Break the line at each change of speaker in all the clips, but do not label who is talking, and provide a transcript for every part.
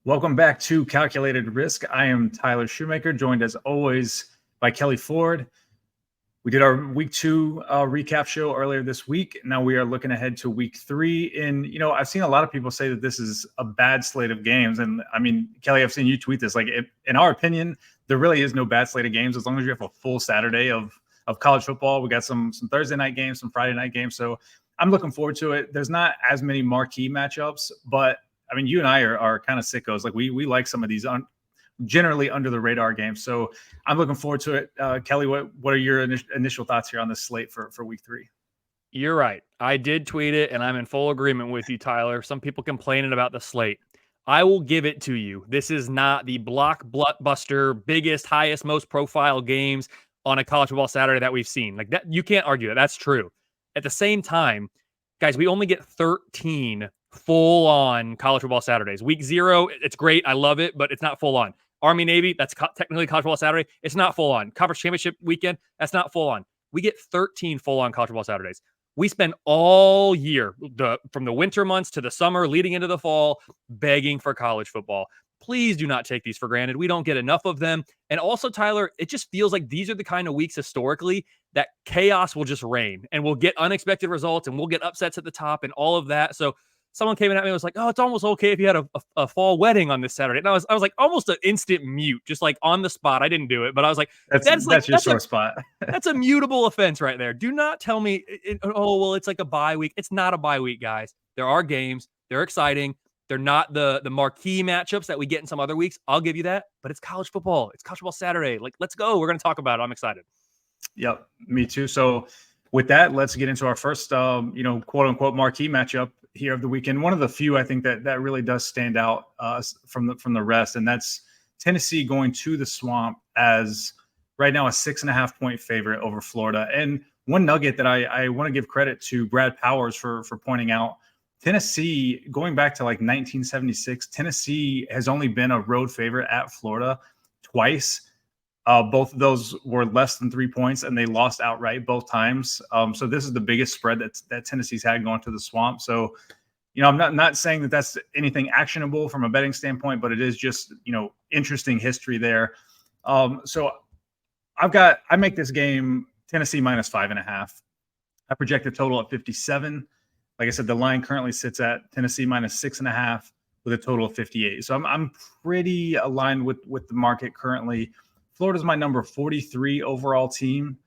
Welcome back to Calculated Risk. I am Tyler Shoemaker, joined as always by Kelley Ford. We did our week 2 recap show earlier this week. Now we are looking ahead to week 3. And, I've seen a lot of people say that this is a bad slate of games. And I mean, Kelley, I've seen you tweet this. Like, in our opinion, there really is no bad slate of games as long as you have a full Saturday of college football. We got some Thursday night games, some Friday night games. So I'm looking forward to it. There's not as many marquee matchups, but I mean, you and I are kind of sickos. Like we like some of these generally under the radar games. So I'm looking forward to it. Kelley, what are your initial thoughts here on this slate for week 3?
You're right. I did tweet it, and I'm in full agreement with you, Tyler. Some people complaining about the slate. I will give it to you. This is not the blockbuster, biggest, highest, most profile games on a college football Saturday that we've seen. Like that, you can't argue that. That's true. At the same time, guys, we only get 13 full-on college football Saturdays. Week 0, it's great. I love it, but it's not full-on. Army, Navy, that's technically college football Saturday. It's not full-on. Conference championship weekend, that's not full-on. We get 13 full-on college football Saturdays. We spend all year, from the winter months to the summer, leading into the fall, begging for college football. Please do not take these for granted. We don't get enough of them. And also, Tyler, it just feels like these are the kind of weeks historically that chaos will just reign and we'll get unexpected results and we'll get upsets at the top and all of that. So someone came in at me and was like, oh, it's almost okay if you had a fall wedding on this Saturday. And I was like almost an instant mute, just like on the spot. I didn't do it, but I was like,
that's your sore spot.
That's a mutable offense right there. Do not tell me, it's like a bye week. It's not a bye week, guys. There are games. They're exciting. They're not the marquee matchups that we get in some other weeks. I'll give you that, but it's college football. It's college football Saturday. Like, let's go. We're going to talk about it. I'm excited.
Yep, me too. So with that, let's get into our first, quote unquote marquee matchup here of the weekend. One of the few I think that really does stand out from the rest, and that's Tennessee going to the Swamp as right now a 6.5 point favorite over Florida. And one nugget that I want to give credit to Brad Powers for pointing out, Tennessee, going back to like 1976, Tennessee has only been a road favorite at Florida twice. Both of those were less than 3 points, and they lost outright both times. So this is the biggest spread that Tennessee's had going to the Swamp. So, I'm not saying that that's anything actionable from a betting standpoint, but it is just, interesting history there. So I make this game Tennessee minus 5.5. I project a total at 57. Like I said, the line currently sits at Tennessee minus 6.5 with a total of 58. So I'm pretty aligned with the market currently. Florida's my number 43 overall team,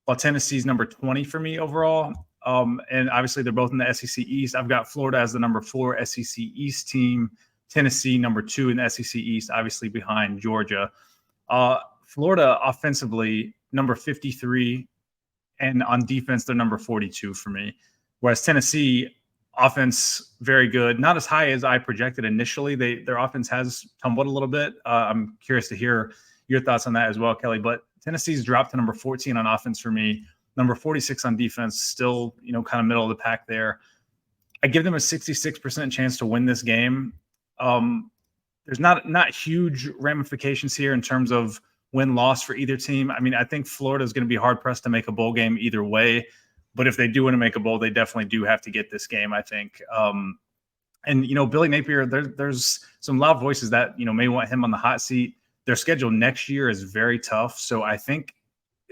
while Tennessee's number 20 for me overall. And obviously they're both in the SEC East. I've got Florida as the number 4 SEC East team, Tennessee number 2 in the SEC East, obviously behind Georgia. Florida offensively number 53, and on defense they're number 42 for me. Whereas Tennessee offense very good, not as high as I projected initially. Their offense has tumbled a little bit. I'm curious to hear your thoughts on that as well, Kelley. But Tennessee's dropped to number 14 on offense for me, number 46 on defense, still, kind of middle of the pack there. I give them a 66% chance to win this game. There's not huge ramifications here in terms of win-loss for either team. I mean, I think Florida is going to be hard-pressed to make a bowl game either way. But if they do want to make a bowl, they definitely do have to get this game, I think. And, Billy Napier, there's some loud voices that, may want him on the hot seat. Their schedule next year is very tough. So I think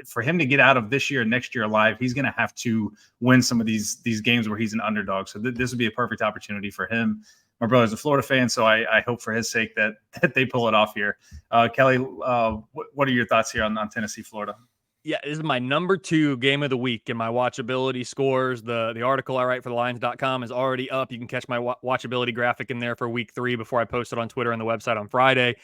for him to get out of this year and next year alive, he's going to have to win some of these games where he's an underdog. So this would be a perfect opportunity for him. My brother's a Florida fan, so I hope for his sake that they pull it off here. Kelley, what are your thoughts here on Tennessee, Florida?
Yeah, this is my number 2 game of the week in my watchability scores. The article I write for thelions.com is already up. You can catch my watchability graphic in there for week 3 before I post it on Twitter and the website on Friday.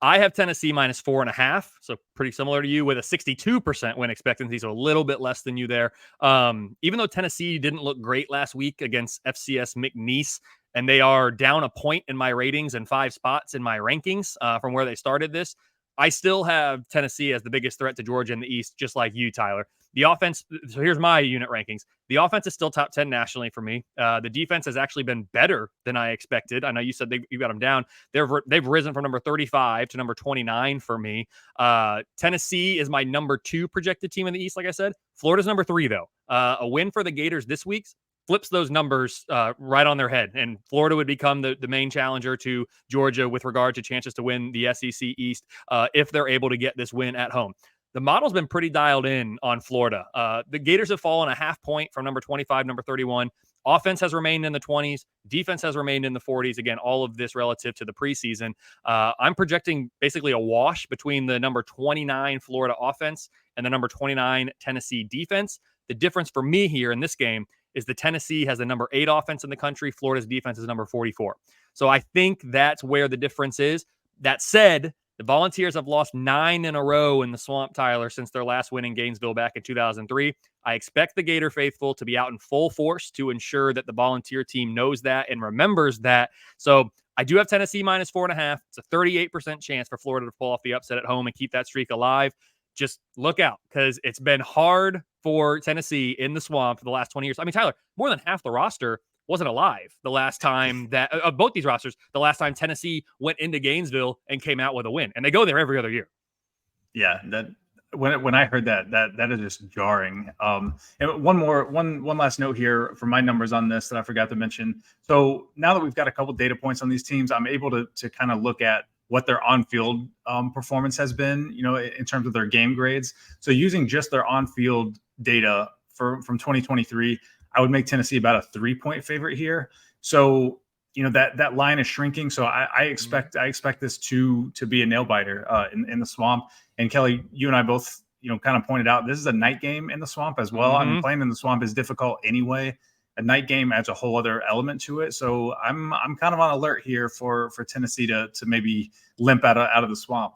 I have Tennessee minus 4.5, so pretty similar to you with a 62% win expectancy, so a little bit less than you there. Even though Tennessee didn't look great last week against FCS McNeese, and they are down a point in my ratings and 5 spots in my rankings from where they started this, I still have Tennessee as the biggest threat to Georgia in the East, just like you, Tyler. The offense, so here's my unit rankings. The offense is still top 10 nationally for me. The defense has actually been better than I expected. I know you said you got them down. They've risen from number 35 to number 29 for me. Tennessee is my number 2 projected team in the East, like I said. Florida's number 3, though. A win for the Gators this week flips those numbers right on their head, and Florida would become the main challenger to Georgia with regard to chances to win the SEC East if they're able to get this win at home. The model's been pretty dialed in on Florida. The Gators have fallen a half point from number 25, number 31. Offense has remained in the 20s. Defense has remained in the 40s. Again, all of this relative to the preseason. I'm projecting basically a wash between the number 29 Florida offense and the number 29 Tennessee defense. The difference for me here in this game is the Tennessee has the number 8 offense in the country. Florida's defense is number 44. So I think that's where the difference is. That said, the Volunteers have lost 9 in a row in the Swamp, Tyler, since their last win in Gainesville back in 2003. I expect the Gator faithful to be out in full force to ensure that the Volunteer team knows that and remembers that. So I do have Tennessee minus 4.5. It's a 38% chance for Florida to pull off the upset at home and keep that streak alive. Just look out, because it's been hard for Tennessee in the Swamp for the last 20 years. I mean, Tyler, more than half the roster wasn't alive the last time that of both these rosters, the last time Tennessee went into Gainesville and came out with a win, and they go there every other year.
Yeah, that when I heard that is just jarring. And one last note here for my numbers on this that I forgot to mention. So now that we've got a couple data points on these teams, I'm able to kind of look at what their on-field performance has been, in terms of their game grades. So using just their on-field data from 2023, I would make Tennessee about a 3-point favorite here. So, that line is shrinking. So I expect this to be a nail biter in the Swamp. And Kelley, you and I both, kind of pointed out this is a night game in the Swamp as well. I mean, playing in the Swamp is difficult anyway. A night game adds a whole other element to it. So I'm kind of on alert here for Tennessee to maybe limp out of the Swamp.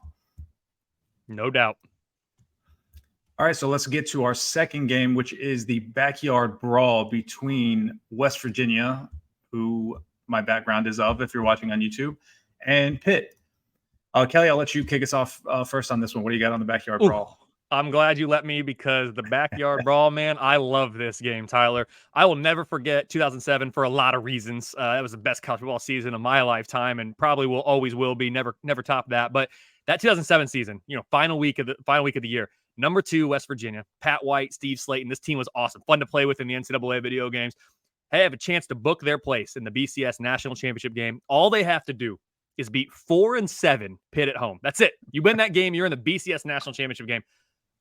No doubt.
All right, so let's get to our second game, which is the Backyard Brawl between West Virginia, who my background is of if you're watching on YouTube, and Pitt. Kelley, I'll let you kick us off first on this one. What do you got on the Backyard Brawl?
I'm glad you let me, because the Backyard Brawl, man, I love this game, Tyler. I will never forget 2007 for a lot of reasons. That was the best college football season of my lifetime, and probably always will be. Never top that. But that 2007 season, final week of the year. Number 2, West Virginia, Pat White, Steve Slayton. This team was awesome. Fun to play with in the NCAA video games. They have a chance to book their place in the BCS National Championship game. All they have to do is beat 4-7 Pitt at home. That's it. You win that game, you're in the BCS National Championship game.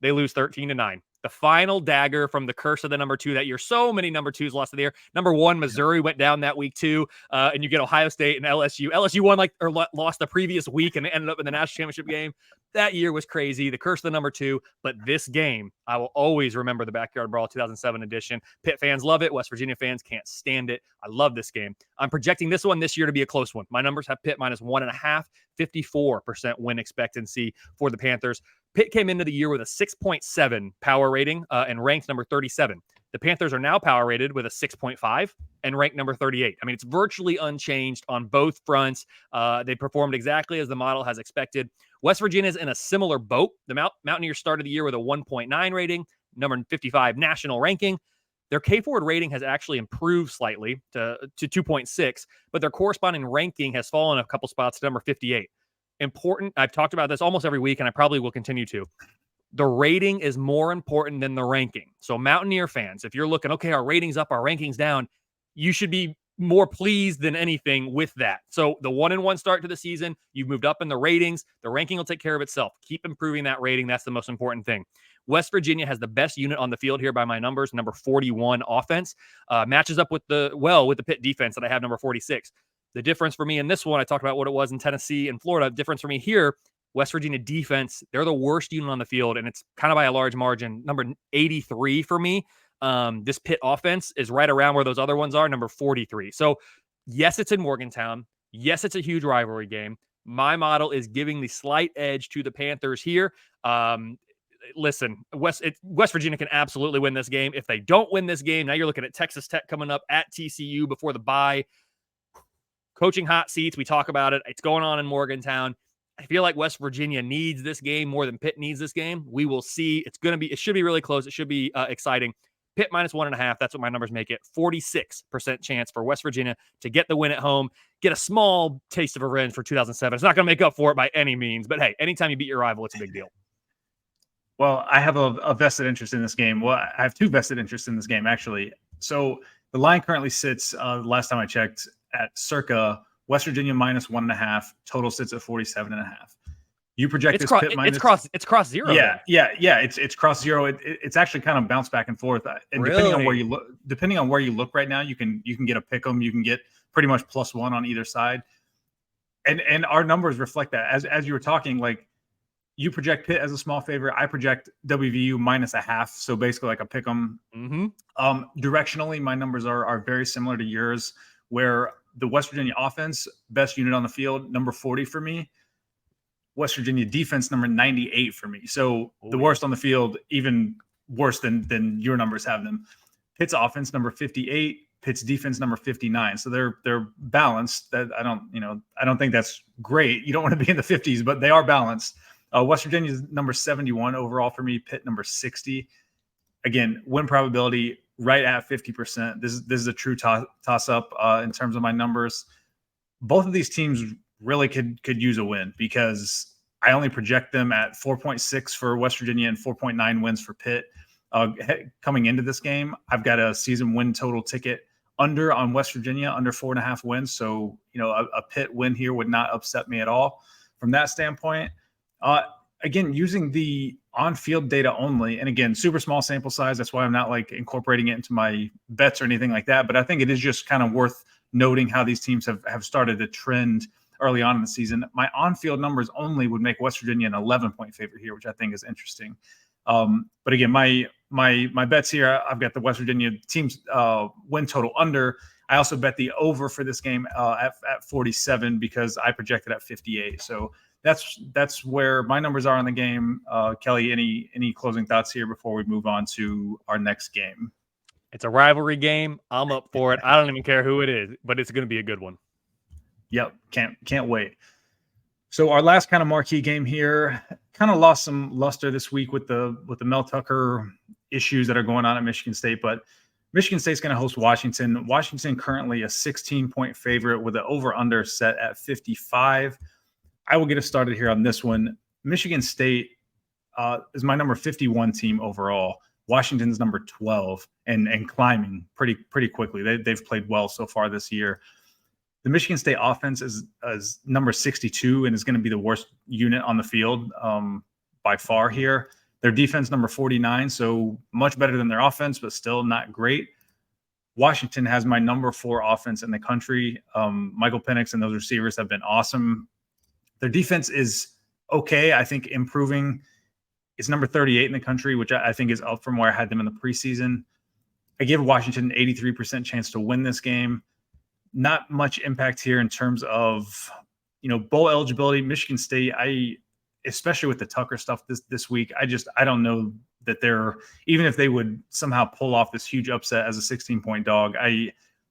They lose 13-9. The final dagger from the curse of the number 2 that year. So many number 2s lost of the year. Number 1, Missouri went down that week too. And you get Ohio State and LSU. LSU won lost the previous week and ended up in the national championship game. That year was crazy. The curse of the number 2. But this game, I will always remember the Backyard Brawl 2007 edition. Pitt fans love it. West Virginia fans can't stand it. I love this game. I'm projecting this one this year to be a close one. My numbers have Pitt minus 1.5, 54% win expectancy for the Panthers. Pitt came into the year with a 6.7 power rating and ranked number 37. The Panthers are now power rated with a 6.5 and ranked number 38. I mean, it's virtually unchanged on both fronts. They performed exactly as the model has expected. West Virginia is in a similar boat. The Mountaineers started the year with a 1.9 rating, number 55 national ranking. Their KFord rating has actually improved slightly to 2.6, but their corresponding ranking has fallen a couple spots to number 58. Important. I've talked about this almost every week, and I probably will continue to. The rating is more important than the ranking. So Mountaineer fans, if you're looking, okay, our rating's up, our ranking's down, you should be more pleased than anything with that. So the 1-1 start to the season, you've moved up in the ratings. The ranking will take care of itself. Keep improving that rating. That's the most important thing. West Virginia has the best unit on the field here by my numbers, number 41 offense. Matches up with the Pitt defense that I have number 46. The difference for me in this one, I talked about what it was in Tennessee and Florida. Difference for me here, West Virginia defense, they're the worst unit on the field, and it's kind of by a large margin. Number 83 for me. This Pitt offense is right around where those other ones are, number 43. So, yes, it's in Morgantown. Yes, it's a huge rivalry game. My model is giving the slight edge to the Panthers here. Listen, West Virginia can absolutely win this game. If they don't win this game, now you're looking at Texas Tech coming up at TCU before the bye. Coaching hot seats, we talk about it. It's going on in Morgantown. I feel like West Virginia needs this game more than Pitt needs this game. We will see. It should be really close. It should be exciting. Pitt minus 1.5. That's what my numbers make it. 46% chance for West Virginia to get the win at home, get a small taste of revenge for 2007. It's not going to make up for it by any means, but hey, anytime you beat your rival, it's a big deal.
Well, I have a vested interest in this game. Well, I have 2 vested interests in this game, actually. So The line currently sits, last time I checked, at circa West Virginia -1.5. Total sits at 47.5. You project this Pitt minus.
It's cross zero.
Yeah,
then.
yeah. It's cross zero. It's actually kind of bounced back and forth. And depending on where you look right now, you can get a pick 'em. You can get pretty much +1 on either side. And our numbers reflect that. As you were talking, like, you project Pitt as a small favorite. I project WVU -0.5. So basically like a pick 'em. Directionally, my numbers are very similar to yours, where the West Virginia offense, best unit on the field, number 40 for me. West Virginia defense, number 98 for me. So the worst on the field, even worse than your numbers have them. Pitt's offense, number 58. Pitt's defense, number 59. So they're balanced. That I don't think that's great. You don't want to be in the 50s, but they are balanced. West Virginia's number 71 overall for me. Pitt number 60. Again, win probability right at 50%. This is a true toss up in terms of my numbers. Both of these teams really could use a win, because I only project them at 4.6 for West Virginia and 4.9 wins for Pitt. Coming into this game, I've got a season win total ticket under on West Virginia, under 4.5 wins. So, a Pitt win here would not upset me at all from that standpoint. Again, using the on-field data only, and again, super small sample size. That's why I'm not like incorporating it into my bets or anything like that. But I think it is just kind of worth noting how these teams have started to trend early on in the season. My on-field numbers only would make West Virginia an 11-point favorite here, which I think is interesting. But again, my bets here, I've got the West Virginia team's win total under. I also bet the over for this game at 47, because I projected at 58. So that's where my numbers are on the game. Kelley, any closing thoughts here before we move on to our next game?
It's a rivalry game. I'm up for it. I don't even care who it is, but it's going to be a good one.
Yep, can't wait. So our last kind of marquee game here kind of lost some luster this week with the Mel Tucker issues that are going on at Michigan State, but Michigan State's going to host Washington. Washington currently a 16-point favorite with an over-under set at 55. I will get us started here on this one. Michigan State is my number 51 team overall. Washington's number 12 and climbing pretty quickly. They've played well so far this year. The Michigan State offense is number 62 and is going to be the worst unit on the field by far here. Their defense, number 49, so much better than their offense, but still not great. Washington has my number 4 offense in the country. Michael Penix and those receivers have been awesome. Their defense is okay. I think improving. It's number 38 in the country, which I think is up from where I had them in the preseason. I give Washington an 83% chance to win this game. Not much impact here in terms of, bowl eligibility. Michigan State, especially with the Tucker stuff this week, I don't know that even if they would somehow pull off this huge upset as a 16-point dog,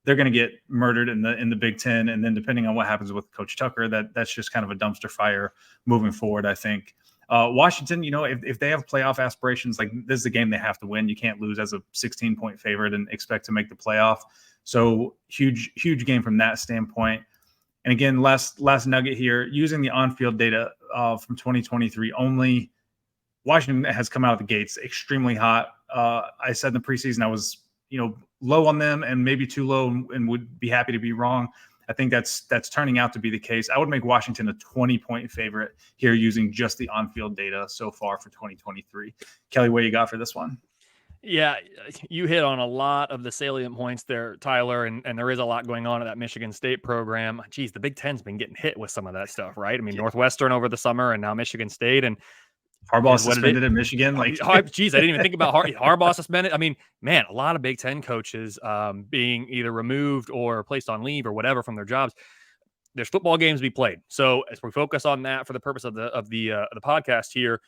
they're going to get murdered in the Big Ten. And then depending on what happens with Coach Tucker, that's just kind of a dumpster fire moving forward, I think. Washington, if they have playoff aspirations, like this is a game they have to win. You can't lose as a 16-point favorite and expect to make the playoff. So huge game from that standpoint. And again, last nugget here, using the on-field data from 2023 only, Washington has come out of the gates extremely hot. I said in the preseason I was, low on them and maybe too low and would be happy to be wrong. I think that's turning out to be the case. I would make Washington a 20-point favorite here using just the on-field data so far for 2023. Kelley, what you got for this one?
Yeah, you hit on a lot of the salient points there, Tyler, and there is a lot going on at that Michigan State program. Geez, the Big Ten's been getting hit with some of that stuff, right? I mean, Northwestern over the summer and now Michigan State, and
Harbaugh suspended in Michigan.
Geez, I didn't even think about Harbaugh suspended. I mean, man, a lot of Big Ten coaches being either removed or placed on leave or whatever from their jobs. There's football games to be played. So as we focus on that for the purpose of the podcast here,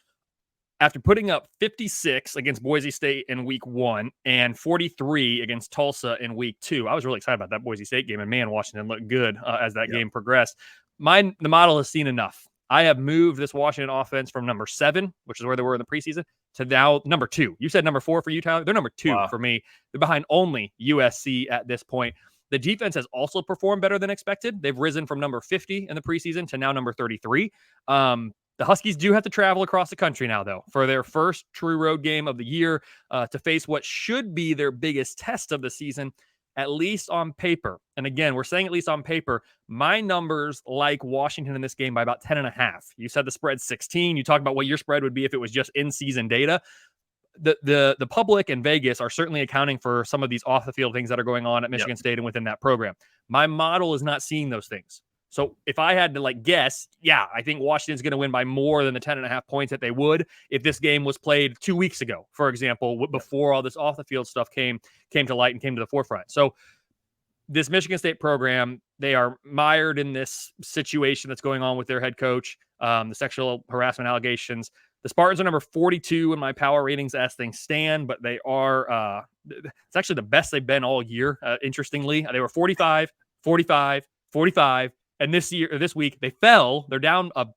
after putting up 56 against Boise State in week 1 and 43 against Tulsa in week 2, I was really excited about that Boise State game. And man, Washington looked good as that game progressed. The model has seen enough. I have moved this Washington offense from number 7, which is where they were in the preseason, to now number 2. You said number 4 for you, Tyler. They're number 2 for me. They're behind only USC at this point. The defense has also performed better than expected. They've risen from number 50 in the preseason to now number 33. The Huskies do have to travel across the country now, though, for their first true road game of the year to face what should be their biggest test of the season at least on paper, and again, we're saying at least on paper, my numbers like Washington in this game by about 10.5. You said the spread's 16. You talked about what your spread would be if it was just in-season data. The public and Vegas are certainly accounting for some of these off the field things that are going on at Michigan State and within that program. My model is not seeing those things. So if I had to guess, I think Washington's going to win by more than the 10.5 points that they would if this game was played 2 weeks ago, for example, before all this off the field stuff came to light and came to the forefront. So this Michigan State program, they are mired in this situation that's going on with their head coach, the sexual harassment allegations. The Spartans are number 42 in my power ratings as things stand, but they are, it's actually the best they've been all year. Interestingly, they were 45, 45, 45. And this week, they fell. They're down a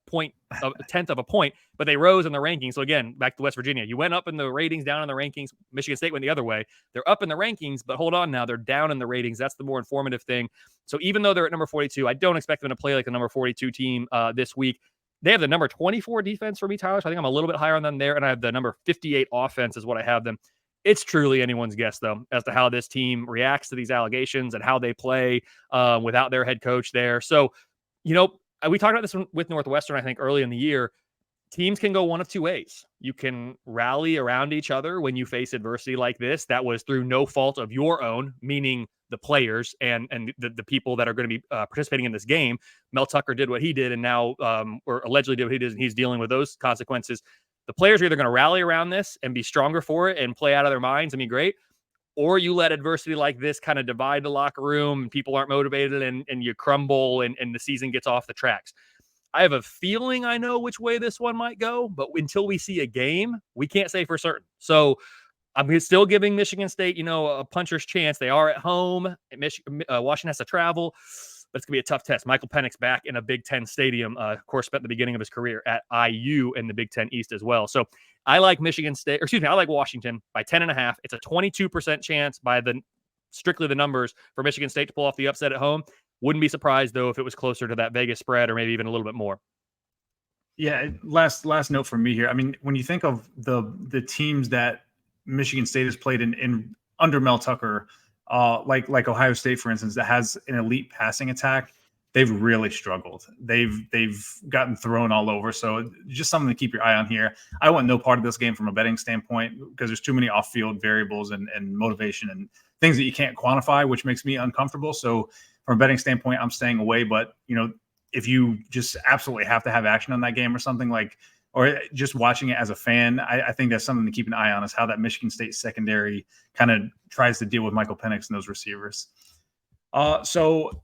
tenth of a point, but they rose in the rankings. So again, back to West Virginia, you went up in the ratings, down in the rankings. Michigan State went the other way. They're up in the rankings, but hold on now, they're down in the ratings. That's the more informative thing. So even though they're at number 42, I don't expect them to play like the number 42 team this week. They have the number 24 defense for me, Tyler. So I think I'm a little bit higher on them there. And I have the number 58 offense is what I have them. It's truly anyone's guess, though, as to how this team reacts to these allegations and how they play without their head coach there. So, we talked about this with Northwestern, I think, early in the year. Teams can go one of two ways. You can rally around each other when you face adversity like this. That was through no fault of your own, meaning the players and the people that are going to be participating in this game. Mel Tucker did what he did and now, or allegedly did what he did, and he's dealing with those consequences. The players are either going to rally around this and be stronger for it and play out of their minds and be great, or you let adversity like this kind of divide the locker room and people aren't motivated and you crumble and the season gets off the tracks. I have a feeling I know which way this one might go, but until we see a game, we can't say for certain. So I'm still giving Michigan State, a puncher's chance. They are at home. Washington has to travel, but it's going to be a tough test. Michael Penix back in a Big Ten stadium, of course, spent the beginning of his career at IU in the Big Ten East as well. So I like I like Washington by 10.5. It's a 22% chance by strictly the numbers for Michigan State to pull off the upset at home. Wouldn't be surprised, though, if it was closer to that Vegas spread or maybe even a little bit more.
Yeah, last note from me here. I mean, when you think of the teams that Michigan State has played in under Mel Tucker, like Ohio State, for instance, that has an elite passing attack, they've really struggled. They've gotten thrown all over. So just something to keep your eye on here. I want no part of this game from a betting standpoint because there's too many off-field variables and motivation and things that you can't quantify, which makes me uncomfortable. So from a betting standpoint, I'm staying away. But, if you just absolutely have to have action on that game or something or just watching it as a fan, I think that's something to keep an eye on is how that Michigan State secondary kind of tries to deal with Michael Penix and those receivers. So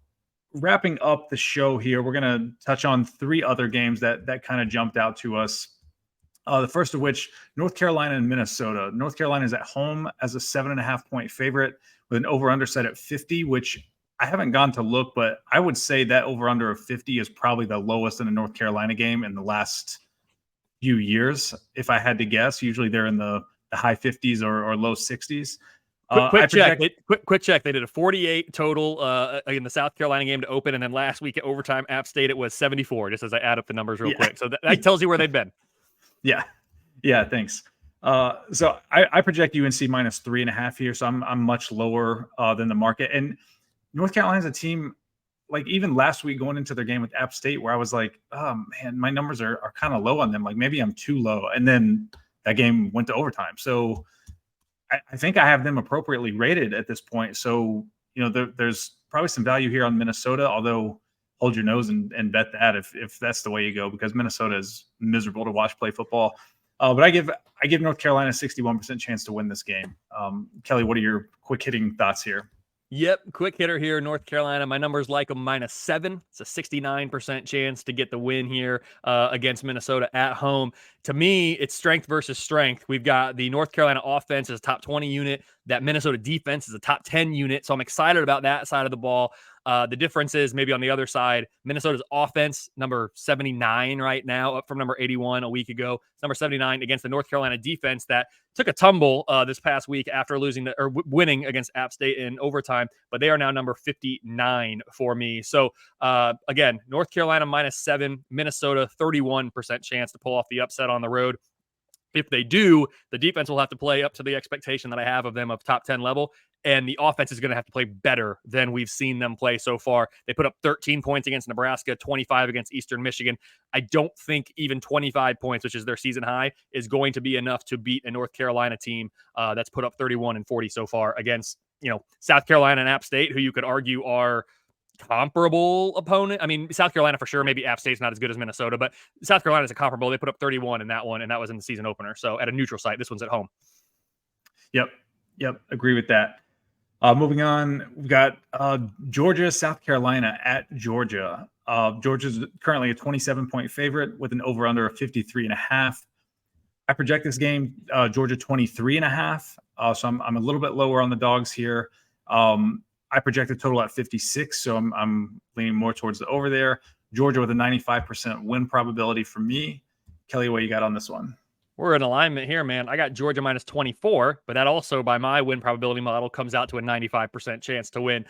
wrapping up the show here, we're going to touch on 3 other games that kind of jumped out to us. The first of which, North Carolina and Minnesota. North Carolina is at home as a 7.5-point favorite with an over-under set at 50, which I haven't gone to look, but I would say that over-under of 50 is probably the lowest in a North Carolina game in the last few years, if I had to guess. Usually they're in the high 50s or low 60s.
Quick check. They did a 48 total in the South Carolina game to open, and then last week at overtime, App State, it was 74, just as I add up the numbers real quick. So that tells you where they've been.
Yeah, thanks. So I project UNC minus 3.5 here, so I'm much lower than the market. And North Carolina's a team, like even last week going into their game with App State, where I was like, oh man, my numbers are kind of low on them. Like maybe I'm too low. And then that game went to overtime. So I think I have them appropriately rated at this point. So, there's probably some value here on Minnesota, although hold your nose and bet that if that's the way you go, because Minnesota is miserable to watch play football. But I give North Carolina a 61% chance to win this game. Kelley, what are your quick hitting thoughts here?
Yep, quick hitter here, North Carolina. My numbers like them -7. It's a 69% chance to get the win here against Minnesota at home. To me, it's strength versus strength. We've got the North Carolina offense as a top 20 unit. That Minnesota defense is a top 10 unit. So I'm excited about that side of the ball. The difference is maybe on the other side, Minnesota's offense, number 79 right now, up from number 81 a week ago. It's number 79 against the North Carolina defense that took a tumble this past week after winning against App State in overtime, but they are now number 59 for me. So again, North Carolina -7, Minnesota 31% chance to pull off the upset on the road. If they do, the defense will have to play up to the expectation that I have of them of top 10 level. and the offense is going to have to play better than we've seen them play so far. They put up 13 points against Nebraska, 25 against Eastern Michigan. I don't think even 25 points, which is their season high, is going to be enough to beat a North Carolina team that's put up 31 and 40 so far against, South Carolina and App State, who you could argue are comparable opponent. I mean, South Carolina for sure. Maybe App State's not as good as Minnesota, but South Carolina is a comparable. They put up 31 in that one, and that was in the season opener. So at a neutral site, this one's at home.
Yep. Agree with that. Moving on, we've got Georgia, South Carolina at Georgia. Georgia's currently a 27-point favorite with an over-under of 53.5. I project this game, Georgia 23.5. So I'm a little bit lower on the dogs here. I project the total at 56, so I'm leaning more towards the over there. Georgia with a 95% win probability for me. Kelley, what you got on this one?
We're in alignment here, man. I got Georgia minus 24, but that also, by my win probability model, comes out to a 95% chance to win.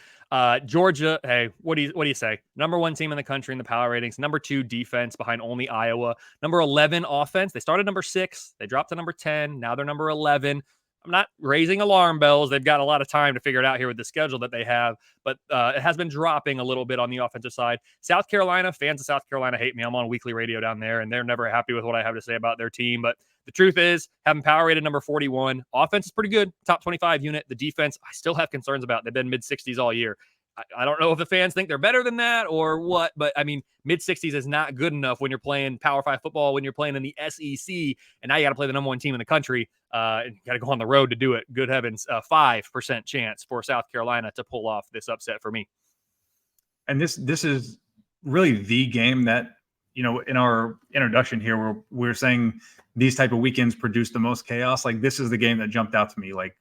Georgia, hey, what do you say? Number 1 team in the country in the power ratings. Number 2 defense behind only Iowa. Number 11 offense. They started number 6. They dropped to number 10. Now they're number 11. I'm not raising alarm bells. They've got a lot of time to figure it out here with the schedule that they have, but it has been dropping a little bit on the offensive side. South Carolina, fans of South Carolina hate me. I'm on weekly radio down there, and they're never happy with what I have to say about their team. But the truth is, having power rated number 41, offense is pretty good, top 25 unit. The defense, I still have concerns about. They've been mid-60s all year. I don't know if the fans think they're better than that or what, but I mean, mid-60s is not good enough when you're playing Power 5 football, when you're playing in the SEC, and now you got to play the number 1 team in the country. And you got to go on the road to do it. Good heavens, 5% chance for South Carolina to pull off this upset for me.
And this is really the game that, in our introduction here, where we're saying these type of weekends produce the most chaos. Like, this is the game that jumped out to me. Like,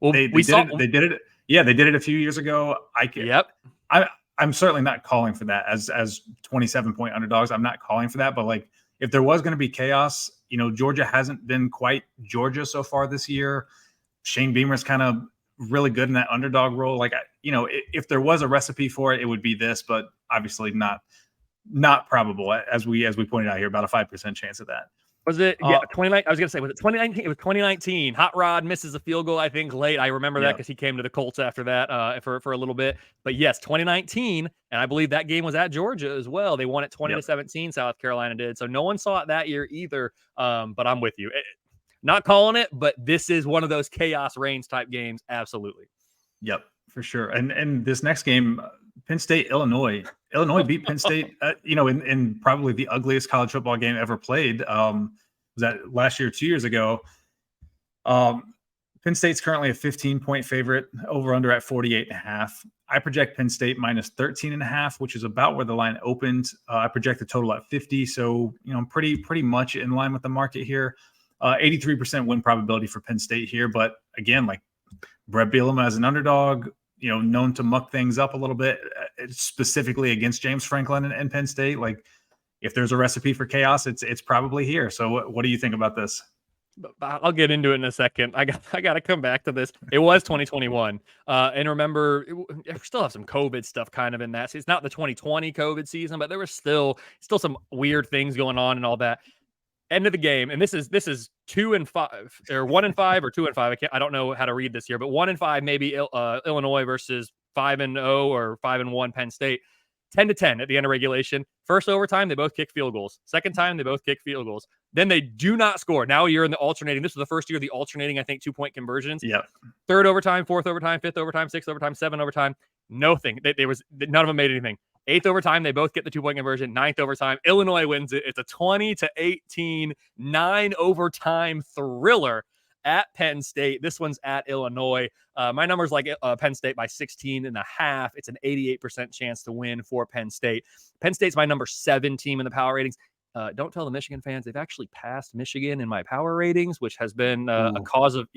well,
they did it. Yeah, they did it a few years ago. I'm certainly not calling for that as 27-point underdogs. I'm not calling for that. But like, if there was going to be chaos, Georgia hasn't been quite Georgia so far this year. Shane Beamer's kind of really good in that underdog role. Like, if there was a recipe for it, it would be this, but obviously not probable. As we pointed out here, about a 5% chance of that.
Was it 29? I was going to say, was it 2019? It was 2019. Hot Rod misses a field goal, I think, late. I remember that because he came to the Colts after that for a little bit. But yes, 2019, and I believe that game was at Georgia as well. They won it 20-17. South Carolina did. So no one saw it that year either. But I'm with you. Not calling it, but this is one of those chaos reigns type games. Absolutely.
Yep, for sure. And this next game, Penn State, Illinois. Illinois beat Penn State, in probably the ugliest college football game ever played. Was that last year, 2 years ago? Penn State's currently a 15-point favorite, over under at 48.5. I project Penn State minus 13.5, which is about where the line opened. I project the total at 50. So, pretty much in line with the market here. 83% win probability for Penn State here. But again, like, Brett Bielema as an underdog, known to muck things up a little bit, specifically against James Franklin and Penn State. Like, if there's a recipe for chaos, it's probably here. So what do you think about this?
I'll get into it in a second. I got to come back to this. It was 2021. And remember, we still have some COVID stuff kind of in that. It's not the 2020 COVID season, but there was still some weird things going on and all that. End of the game, and this is 2-5 or 1-5 or 2-5. I don't know how to read this here, but 1-5 maybe Illinois versus 5-0 or 5-1 Penn State. 10-10 at the end of regulation. First overtime, they both kick field goals. Second time, they both kick field goals. Then they do not score. Now you're in the alternating. This was the first year of the alternating, I think, 2-point conversions.
Yeah.
Third overtime, fourth overtime, fifth overtime, sixth overtime, seventh overtime. Nothing. None of them made anything. Eighth overtime, they both get the 2-point conversion. Ninth overtime, Illinois wins it. It's a 20-18, 9-overtime thriller at Penn State. This one's at Illinois. My number's like Penn State by 16.5. It's an 88% chance to win for Penn State. Penn State's my number 7 team in the power ratings. Don't tell the Michigan fans, they've actually passed Michigan in my power ratings, which has been a cause of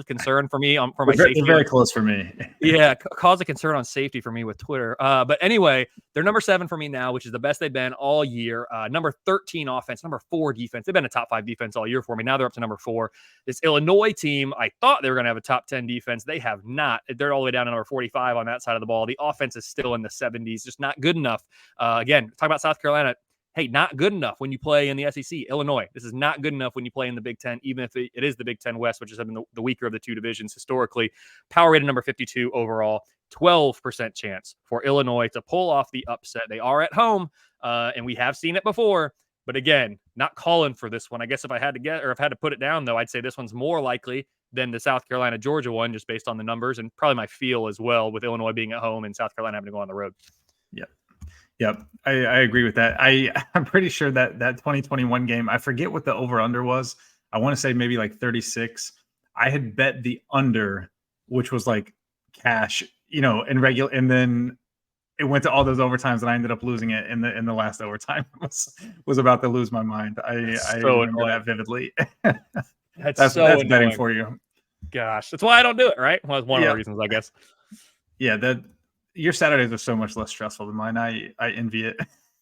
concern for me for my safety.
Very close for me.
Yeah, cause of concern on safety for me with Twitter. But anyway, they're number 7 for me now, which is the best they've been all year. Number 13 offense, number 4 defense. They've been a top 5 defense all year for me. Now they're up to number 4. This Illinois team, I thought they were going to have a top 10 defense. They have not. They're all the way down to number 45 on that side of the ball. The offense is still in the 70s, just not good enough. Again, talk about South Carolina. Hey, not good enough when you play in the SEC. Illinois, this is not good enough when you play in the Big Ten, even if it is the Big Ten West, which has been the weaker of the two divisions historically. Power rated number 52 overall, 12% chance for Illinois to pull off the upset. They are at home, and we have seen it before. But again, not calling for this one. I guess if I had to put it down, though, I'd say this one's more likely than the South Carolina-Georgia one, just based on the numbers and probably my feel as well, with Illinois being at home and South Carolina having to go on the road.
Yep. I agree with that. I'm pretty sure that 2021 game, I forget what the over-under was. I want to say maybe like 36. I had bet the under, which was like cash, in regular, and then it went to all those overtimes, and I ended up losing it in the last overtime. was about to lose my mind. I remember that vividly. That's betting for you.
Gosh, that's why I don't do it. Right? Well, that's one of the reasons, I guess.
Yeah, your Saturdays are so much less stressful than mine. I envy it.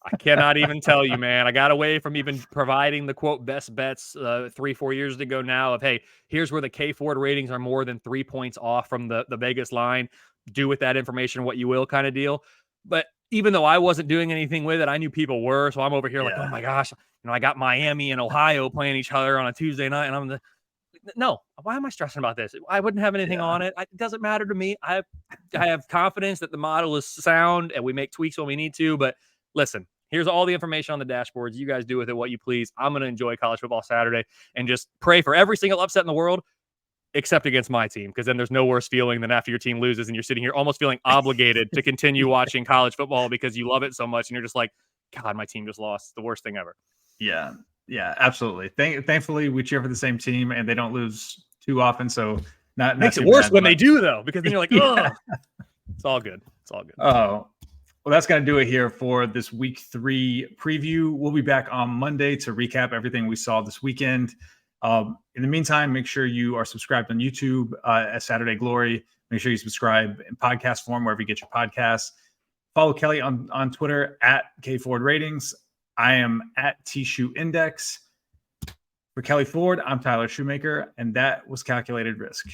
I cannot even tell you, man. I got away from even providing the quote best bets 3-4 years ago now of, hey, here's where the KFord ratings are more than 3 points off from the Vegas line. Do with that information what you will, kind of deal. But even though I wasn't doing anything with it, I knew people were. So I'm over here like, oh my gosh, I got Miami and Ohio playing each other on a Tuesday night, and no, why am I stressing about this? I wouldn't have anything on it. It doesn't matter to me. I have confidence that the model is sound and we make tweaks when we need to. But listen, here's all the information on the dashboards. You guys do with it what you please. I'm going to enjoy college football Saturday and just pray for every single upset in the world, except against my team, because then there's no worse feeling than after your team loses and you're sitting here almost feeling obligated to continue watching college football because you love it so much and you're just like, God, my team just lost. It's the worst thing ever.
Yeah, absolutely. Thankfully, we cheer for the same team, and they don't lose too often. So not
makes it worse when they do, though, because then you're like, oh, it's all good. It's all good.
Oh, well, that's going to do it here for this week 3 preview. We'll be back on Monday to recap everything we saw this weekend. In the meantime, make sure you are subscribed on YouTube at Saturday Glory. Make sure you subscribe in podcast form wherever you get your podcasts. Follow Kelley on Twitter at KFord Ratings. I am at T-Shoe Index. For Kelley Ford, I'm Tyler Shoemaker, and that was Calculated Risk.